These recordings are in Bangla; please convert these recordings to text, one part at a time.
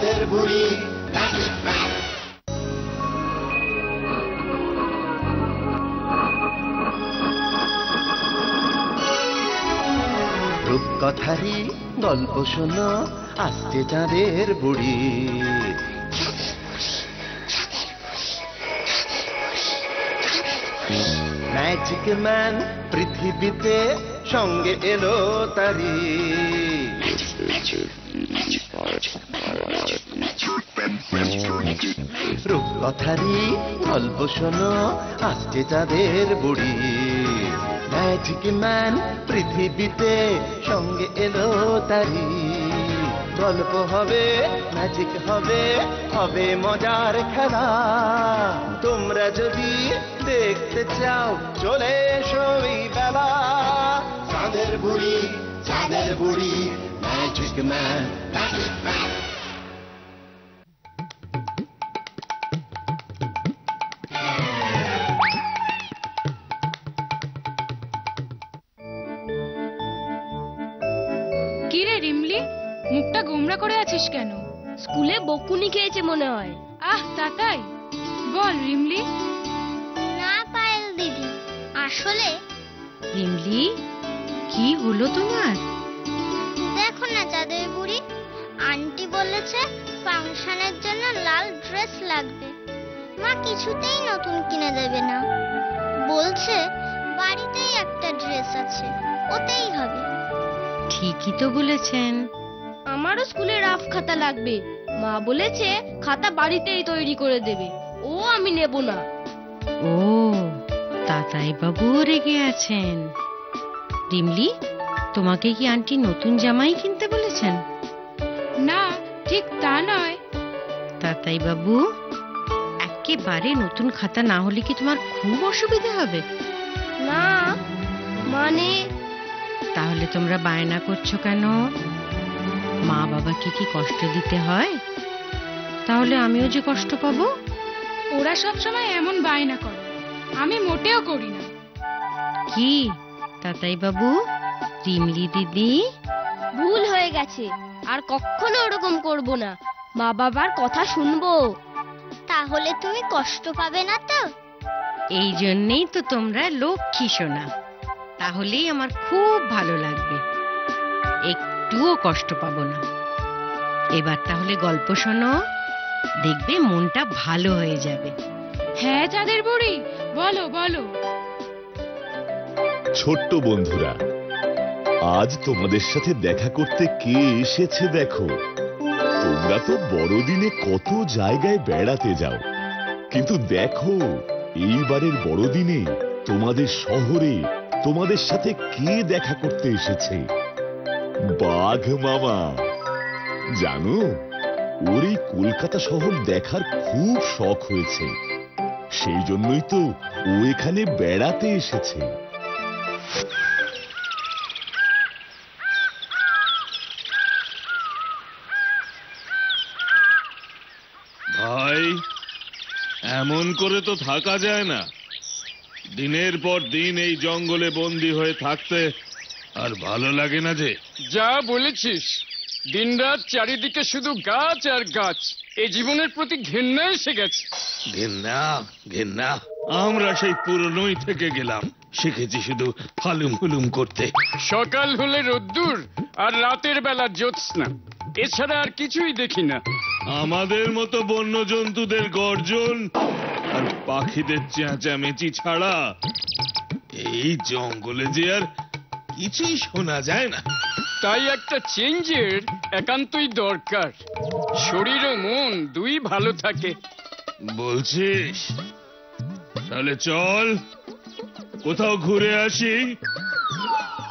চাঁদের বুড়ি রূপকথারই গল্প শোনো, আসছে চাঁদের বুড়ি। ম্যাজিক ম্যান পৃথিবীতে সঙ্গে এলো তারি। রূপকথারই গল্প শোনো, আসছে চাঁদের বুড়ি। ম্যাজিক ম্যান পৃথিবীতে সঙ্গে এলো তারি। গল্প হবে, ম্যাজিক হবে, হবে মজার খেলা। তোমরা যদি দেখতে চাও চলে এসো এই বেলা। চাঁদের বুড়ি, চাঁদের বুড়ি, ম্যাজিক ম্যান। কিরে রিমলি, মুখটা গোমরা করে আছিস কেন? স্কুলে বকুনি খেয়েছে মনে হয়। আহ তাতাই, বল রিমলি। না পায়েল দিদি, আসলে রিমলি, কি হলো তোমার? দেখো না চাঁদের বুড়ি, আন্টি বলেছে ফাংশনের জন্য লাল ড্রেস লাগবে। মা কিছুতেই নতুন কিনে দেবে না, বলছে বাড়িতেই একটা ড্রেস আছে, ওতেই হবে। ঠিকই তো বলেছেন। আমারও স্কুলে রাফ খাতা লাগবে। মা বলেছে খাতা বাড়িতেই তৈরি করে দেবে, ও আমি নেব না। ও, তাতাই বাবু রেগে আছেন। রিমলি, তোমাকে কি আন্টি নতুন জামাই কিনতে বলেছেন? না, ঠিক তা নয়। তাতাই বাবু, একেবারে নতুন খাতা না হলে কি তোমার খুব অসুবিধা হবে? না মানে, তাহলে তোমরা বায়না করছো কেন? মা বাবাকে কি কষ্ট দিতে হয়? তাহলে আমিও যে কষ্ট পাবো? ওরা সব সময় এমন বায়না করে, আমি মোটেও করি না। কি তাতাই বাবু, রিমলি দিদি, ভুল হয়ে গেছে, আর কখনো ওরকম করব না। মা বাবার কথা শুনবো। তাহলে তুমি কষ্ট পাবে না তো? এই জন্যই তো তোমরা লক্ষ্মী সোনা, তাহলেই আমার খুব ভালো লাগবে, একটুও কষ্ট পাবো না। এবার তাহলে গল্প শোনো, দেখবে মনটা ভালো হয়ে যাবে। হ্যাঁ চাঁদের বুড়ি, বলো বলো। ছোট্ট বন্ধুরা, আজ তোমাদের সাথে দেখা করতে কে এসেছে দেখো। তোমরা তো বড়দিনে কত জায়গায় বেড়াতে যাও, কিন্তু দেখো এইবারের বড়দিনে তোমাদের শহরে তোমাদের সাথে কে দেখা করতে এসেছে? বাঘ মামা। জানো, ওর এই কলকাতা শহর দেখার খুব শখ হয়েছে, সেই জন্যই তো ও এখানে বেড়াতে এসেছে। ভাই, এমন করে তো থাকা যায় না। দিনের পর দিন এই জঙ্গলে বন্দী হয়ে থাকতে আর ভালো লাগে না যে। যা বলেছিস, দিনরাত চারিদিকে শুধু গাছ আর গাছ, এই জীবনের প্রতি ঘেন্না এসে গেছে। ঘেন্না ঘেন্না, আমরা সেই পুরনোই থেকে গেলাম, শিখেছি শুধু হালুম হুলুম করতে। সকাল হলে রোদ্দুর আর রাতের বেলা জ্যোৎস্না, এছাড়া আর কিছুই দেখি না। আমাদের মতো বন্য জন্তুদের গর্জন আর পাখিদের চেঁচামেচি ছাড়া এই জঙ্গলে যে আর কিছুই শোনা যায় না। তাই একটা চেঞ্জের একান্তই দরকার, শরীর ও মন দুই ভালো থাকে। বলছিস? তাহলে চল কোথাও ঘুরে আসি।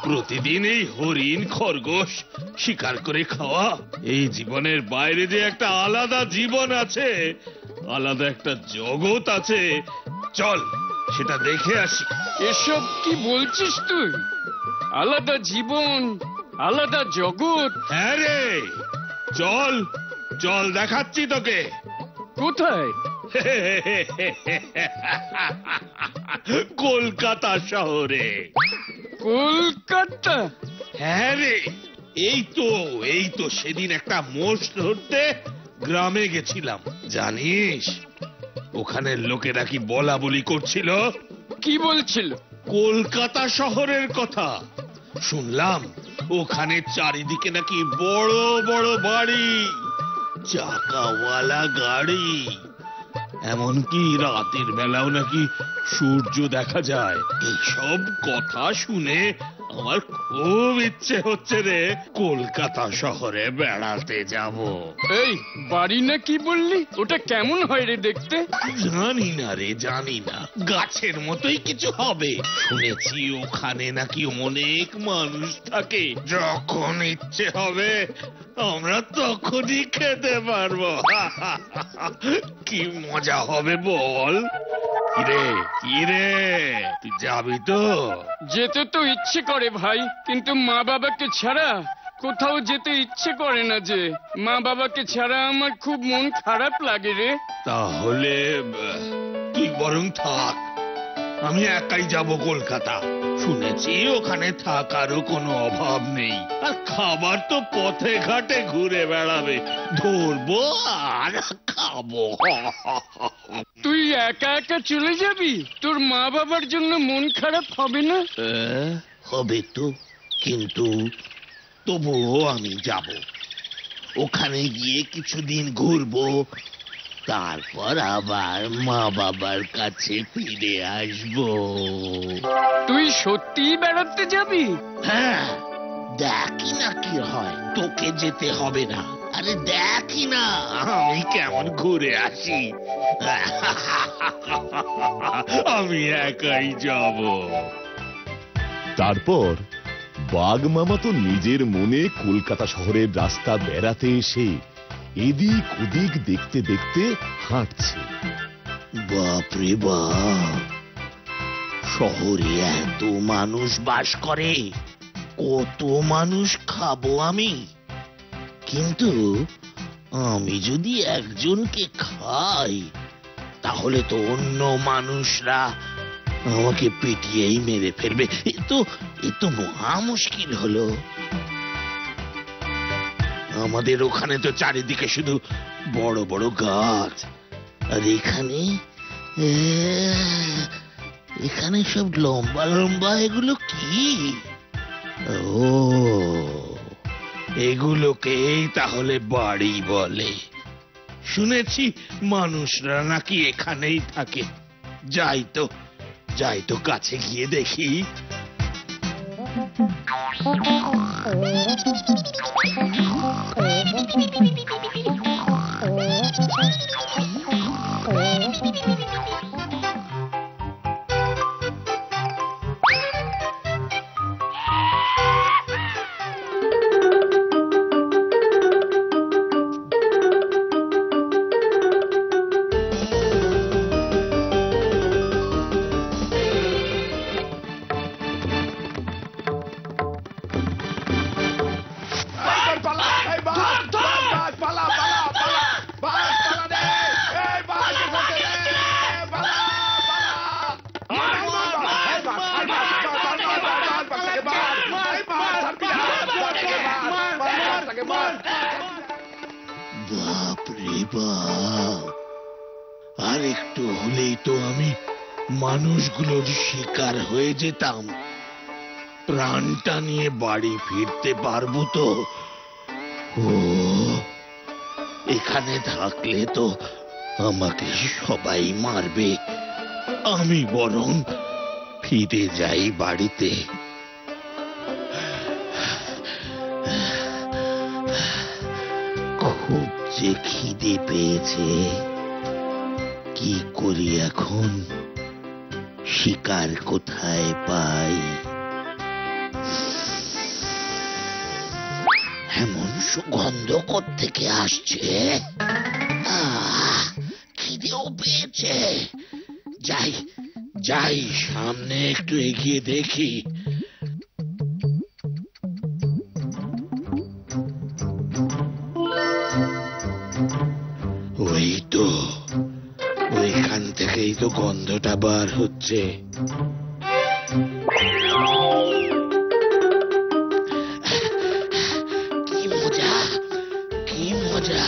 প্রতিদিন এই হরিণ খরগোশ শিকার করে খাওয়া, এই জীবনের বাইরে যে একটা আলাদা জীবন আছে, আলাদা একটা জগৎ আছে, চল সেটা দেখে আসি। এসব কি বলছিস তুই? আলাদা জীবন, আলাদা জগৎ? হ্যাঁ রে, চল চল, দেখাচ্ছি তোকে। কোথায়? কলকাতা শহরে। কলকাতা? হ্যাঁ রে, এই তো সেদিন একটা মোষ ধরতে গ্রামে গেছিলাম, জানিস ওখানের লোকেরা কি বলা বলি করছিল? কি বলছিল? কলকাতা শহরের কথা শুনলাম। ওখানে চারিদিকে নাকি বড় বড় বাড়ি, চাকাওয়ালা গাড়ি, এমনকি রাতের বেলাও নাকি সূর্য দেখা যায়। এইসব কথা শুনে আমার খুব ইচ্ছে হচ্ছে রে কলকাতা শহরে বেড়াতে যাব। এই বাড়ি না কি বললি? ওটা কেমন হয় রে দেখতে? জানি না রে, জানি না। গাছের মতোই কিছু হবে শুনেছি। ওখানে নাকি অনেক মানুষ থাকে। যখন ইচ্ছে হবে আমরা তখনই খেতে পারবো। কি মজা হবে বল। কিরে কিরে, তুই যাবি তো? যেতে তো ইচ্ছে করে ভাই, কিন্তু মা বাবাকে ছাড়া কোথাও যেতে ইচ্ছে করে না যে। মা বাবাকে ছাড়া আমার খুব মন খারাপ লাগে রে। তাহলে তুই বরং থাক, আমি একাই যাব কলকাতা। শুনেছি ওখানে থাকারও কোনো অভাব নেই, আর খাবার তো পথে ঘাটে ঘুরে বেড়াবে, ধরবো আর খাবো। তুই একা একা চলে যাবি? তোর মা বাবার জন্য মন খারাপ হবে না? হবে তো, কিন্তু তবুও আমি যাব। ওখানে গিয়ে কিছুদিন ঘুরবো, তারপর আবার মা বাবার কাছে ফিরে আসবো। তুই সত্যিই বেড়াতে যাবি? হ্যাঁ, দেখি না কি হয়। তোকে যেতে হবে না। আরে দেখি না আমি কেমন ঘুরে আসি। আমি একাই যাব। তারপর বাঘ মামা তো নিজের মনে কলকাতা শহরের রাস্তা বেড়াতে এসে এদিক ওদিক দেখতে দেখতে হাঁটছে। বাপরে বাপ, শহরে এত মানুষ বাস করে, কত মানুষ খাবো আমি। কিন্তু আমি যদি একজনকে খাই তাহলে তো অন্য মানুষরা আমাকে পিটিয়েই মেরে ফেলবে। এ তো মহা মুশকিল হলো। আমাদের ওখানে তো চারিদিকে শুধু বড় বড় গাছ, আর এখানে সব লম্বা লম্বা, এগুলো কি? ও, এগুলোকেই তাহলে বাড়ি বলে। শুনেছি মানুষরা নাকি এখানেই থাকে। যাই তো কাছে গিয়ে দেখি। বাপরে বাপ, আর একটু হলেই তো আমি মানুষগুলোর শিকার হয়ে যেতাম। প্রাণটা নিয়ে বাড়ি ফিরতে পারবো তো? ও, এখানে থাকলে তো আমাকে সবাই মারবে। আমি বরং ফিরে যাই বাড়িতে। খুব যে খিদে পেয়েছে, কি করি এখন? শিকার কোথায় পাই? এমন সুগন্ধ কোত্থেকে আসছে? খিদেও পেয়েছে। যাই সামনে একটু এগিয়ে দেখি। ওই তো, ওইখান থেকেই তো গন্ধটা বার হচ্ছে। কি মজা, কি মজা।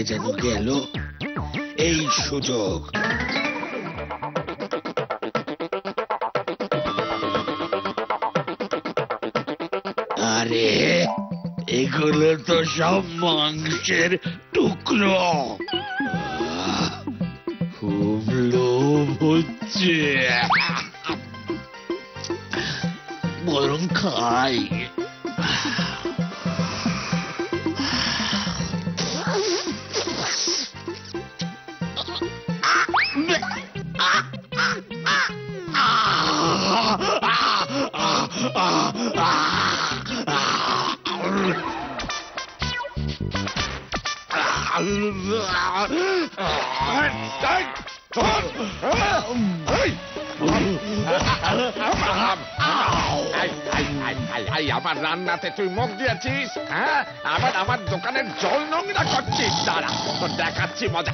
কোথায় যেন গেল এই সুযোগ। আরে এগুলো তো সব মাংসের টুকরো। খুব লোভ হচ্ছে, বরং খাই। আমার রান্নাতে তুই মুখ দিয়েছিস? হ্যাঁ, আবার আমার দোকানের জল নোংরা করছিস। দাঁড়া, তোর দেখাচ্ছি মজা।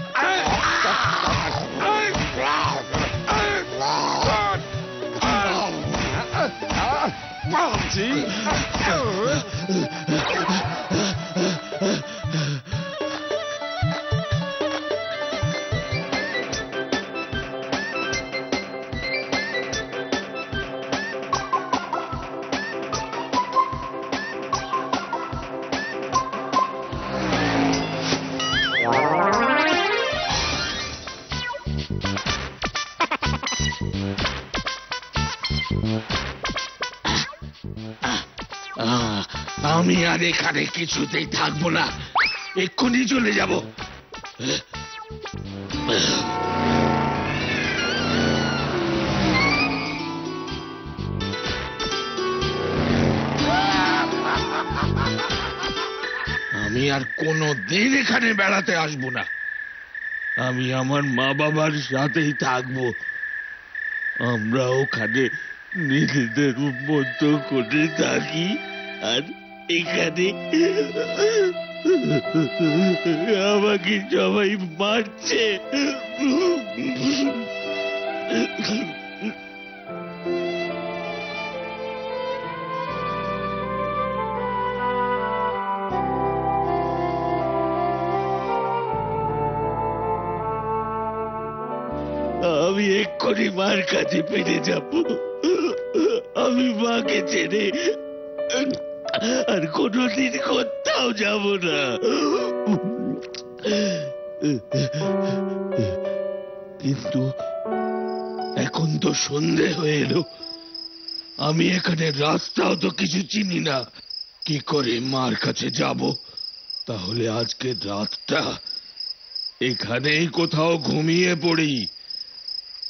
আমি আর এখানে কিছুতেই থাকবো না, এক্ষুনি চলে যাব। আমি আর কোনোদিন এখানে বেড়াতে আসবো না। আমি আমার মা বাবার সাথেই থাকবো। আমরা ওখানে নিজেদের মতো করে থাকি, আর এখানে আমাকে সবাই মারছে। আমি এক্ষুনি মার কাছে ফিরে যাব। আমি মাকে ছেড়ে আর কোনদিন কোথাও যাব না। কিন্তু এখন তো সন্ধে হয়ে এলো, আমি এখানে রাস্তাও তো কিছু চিনি না, কি করে মার কাছে যাব? তাহলে আজকে রাতটা এখানেই কোথাও ঘুমিয়ে পড়ি,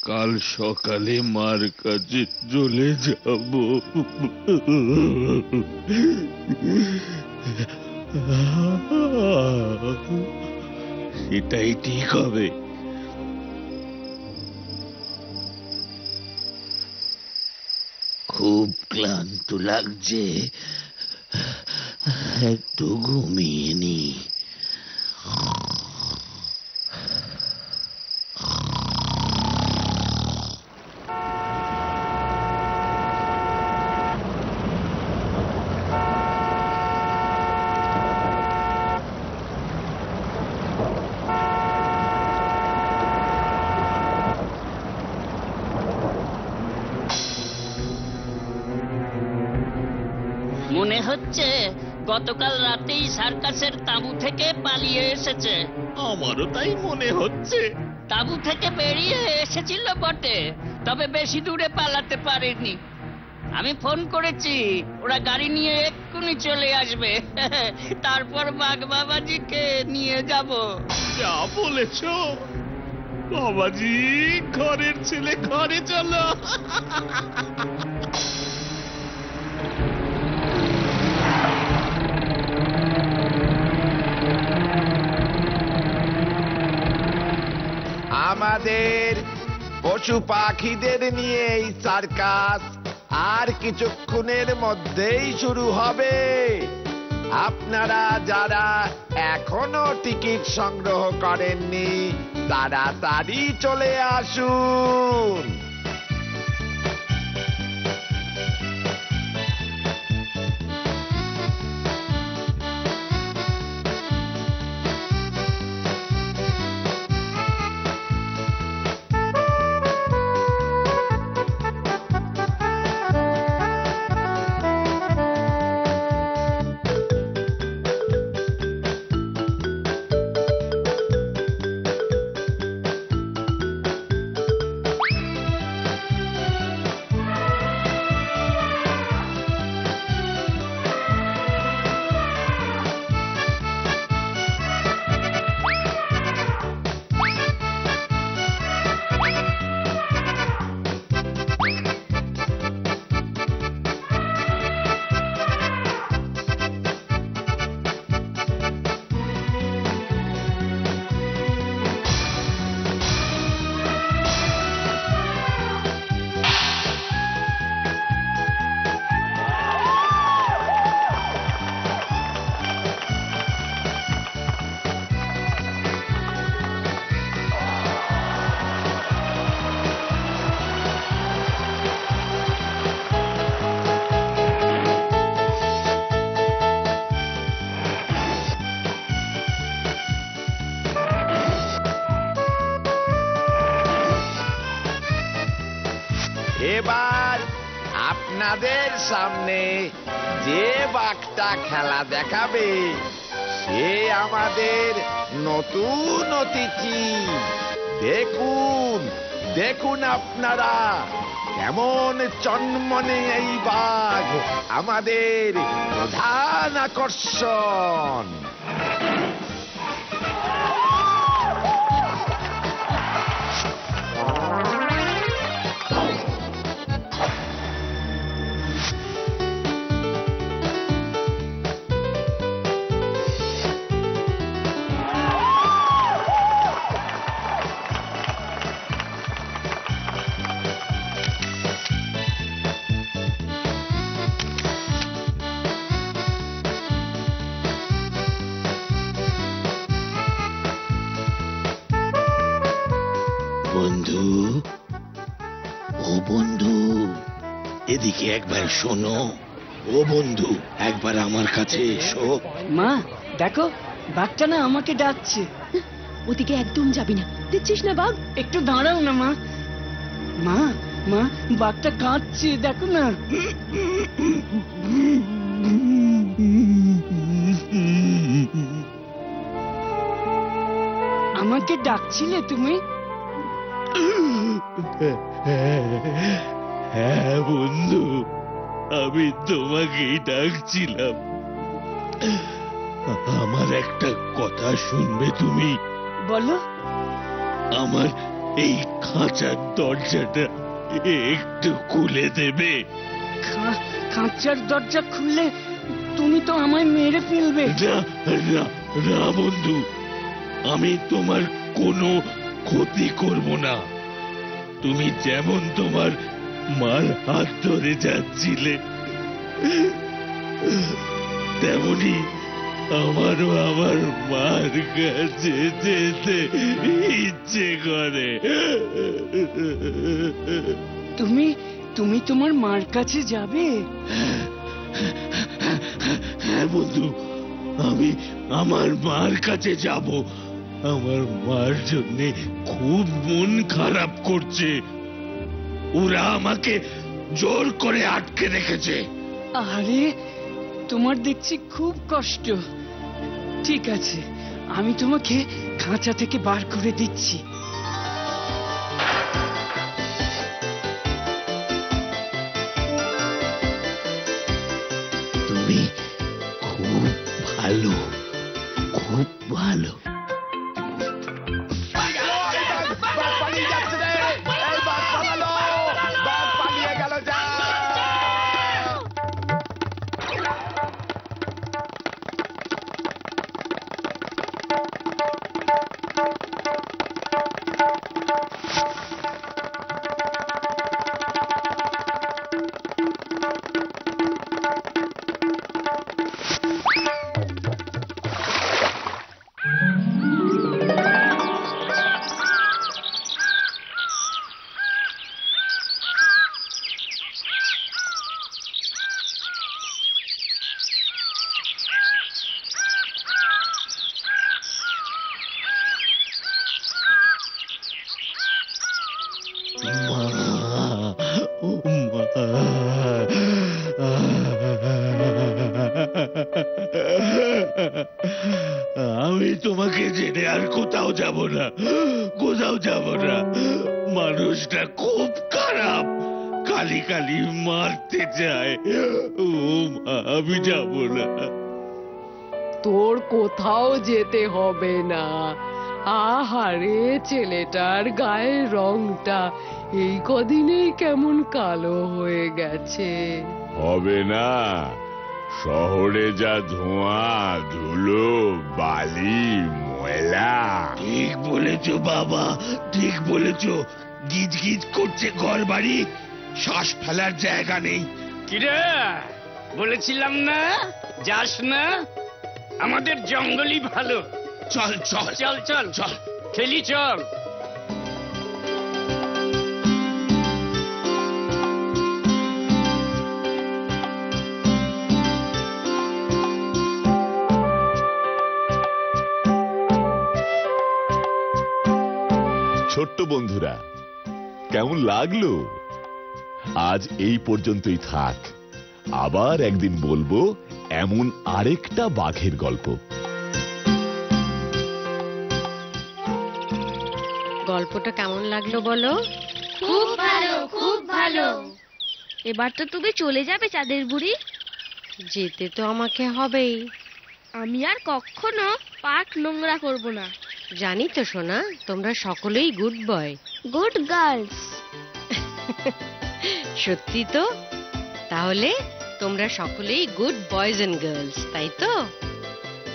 কাল সকালে মার কাছে চলে যাব। সেটাই ঠিক হবে। খুব ক্লান্ত লাগছে, একটু ঘুমিয়ে নি। মনে হচ্ছে গতকাল রাতেই সার্কাসের তাঁবু থেকে পালিয়ে এসেছে। আমারও তাই মনে হচ্ছে। তাঁবু থেকে বেরিয়ে এসেছিল বটে, তবে বেশি দূরে পালাতে পারেনি। আমি ফোন করেছি, ওরা গাড়ি নিয়ে এক্ষুনি চলে আসবে। তারপর বাঘ বাবাজিকে নিয়ে যাব। যা বলেছ বাবাজি, ঘরের ছেলে ঘরে চলো। আমাদের পশু পাখিদের নিয়ে এই সার্কাস আর কিছুক্ষণের মধ্যেই শুরু হবে। আপনারা যারা এখনো টিকিট সংগ্রহ করেননি, তাড়াতাড়ি চলে আসুন। এবার আপনাদের সামনে যে বাঘটা খেলা দেখাবে সে আমাদের নতুন অতিথি। দেখুন দেখুন আপনারা কেমন চনমনে এই বাঘ, আমাদের প্রধান আকর্ষণ। বন্ধু, ও বন্ধু, এদিকে একবার শোনো। ও বন্ধু, একবার আমার কাছে এসো। মা দেখো, বাঘটা না আমাকে ডাকছে। ওদিকে একদম যাবি না, দেখছিস না বাঘ? একটু দাঁড়াও না মা। মা মা, বাঘটা কাঁদছে, দেখো না। আমাকে ডাকছিলে তুমি? হ্যাঁ বন্ধু, আমি তোমাকেই ডাকছিলাম। আমার একটা কথা শুনবে তুমি? বলো। আমার এই খাঁচার দরজাটা একটু খুলে দেবে? খাঁচার দরজা খুললে তুমি তো আমায় মেরে ফেলবে। না না না বন্ধু, আমি তোমার কোনো ক্ষতি করব না। তুমি যেমন তোমার মার হাত ধরে যাচ্ছিলে, তেমনি আমারও আমার মার কাছে যেতে ইচ্ছে করে। তুমি তোমার মার কাছে যাবে? হ্যাঁ বন্ধু, আমি আমার মার কাছে যাব। আমার মার জন্য খুব মন খারাপ করছে। ওরা আমাকে জোর করে আটকে রেখেছে। আরে, তোমার দেখছি খুব কষ্ট। ঠিক আছে, আমি তোমাকে খাঁচা থেকে বার করে দিচ্ছি। তুমি খুব ভালো, খুব ভালো। আমি তোমাকে জেনে আর কোথাও যাব না, কোথাও যাব না। মানুষটা খুব খারাপ, কালি কালি মারতে চায়। ও মা, আমি যাব না। তোর কোথাও যেতে হবে না। আহারে, ছেলেটার গায়ের রংটা এই কদিনেই কেমন কালো হয়ে গেছে। হবে না, শহরে যা ধোঁয়া, ধুলো, বালি, ময়লা। ঠিক বলেছো বাবা, ঠিক বলেছো। গিজ গিজ করছে ঘর বাড়ি, শ্বাস ফেলার জায়গা নেই। কিরে, বলেছিলাম না যাস না? আমাদের জঙ্গলই ভালো। চল চল চল চল চল, খেলি চল। ছোট্ট বন্ধুরা, কেমন লাগলো? আজ এই পর্যন্তই থাক। আবার একদিন বলবো এমন আরেকটা বাঘের গল্প। গল্পটা কেমন লাগলো বলো? খুব ভালো, খুব ভালো। এবার তো তুমি চলে যাবে চাঁদের বুড়ি। যেতে তো আমাকে হবেই। আমি আর কখনো পার্ক নোংরা করব না। জানি তো সোনা, তোমরা সকলেই গুড বয়, গুড গার্লস। সত্যি তো? তাহলে তোমরা সকলেই গুড বয়েজ এন্ড গার্লস, তাই তো?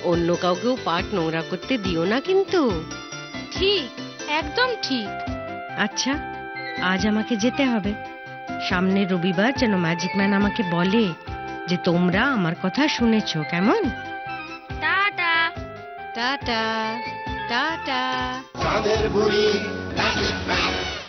অন্য কাউকেও পার্ক নোংরা করতে দিও না কিন্তু। ঠিক, একদম ঠিক। আচ্ছা, আজ আমাকে যেতে হবে। সামনের রবিবার যেন ম্যাজিক ম্যান আমাকে বলে যে তোমরা আমার কথা শুনেছো। কেমন? Tata tata tata. চাঁদের বুড়ি ম্যাজিক ম্যান।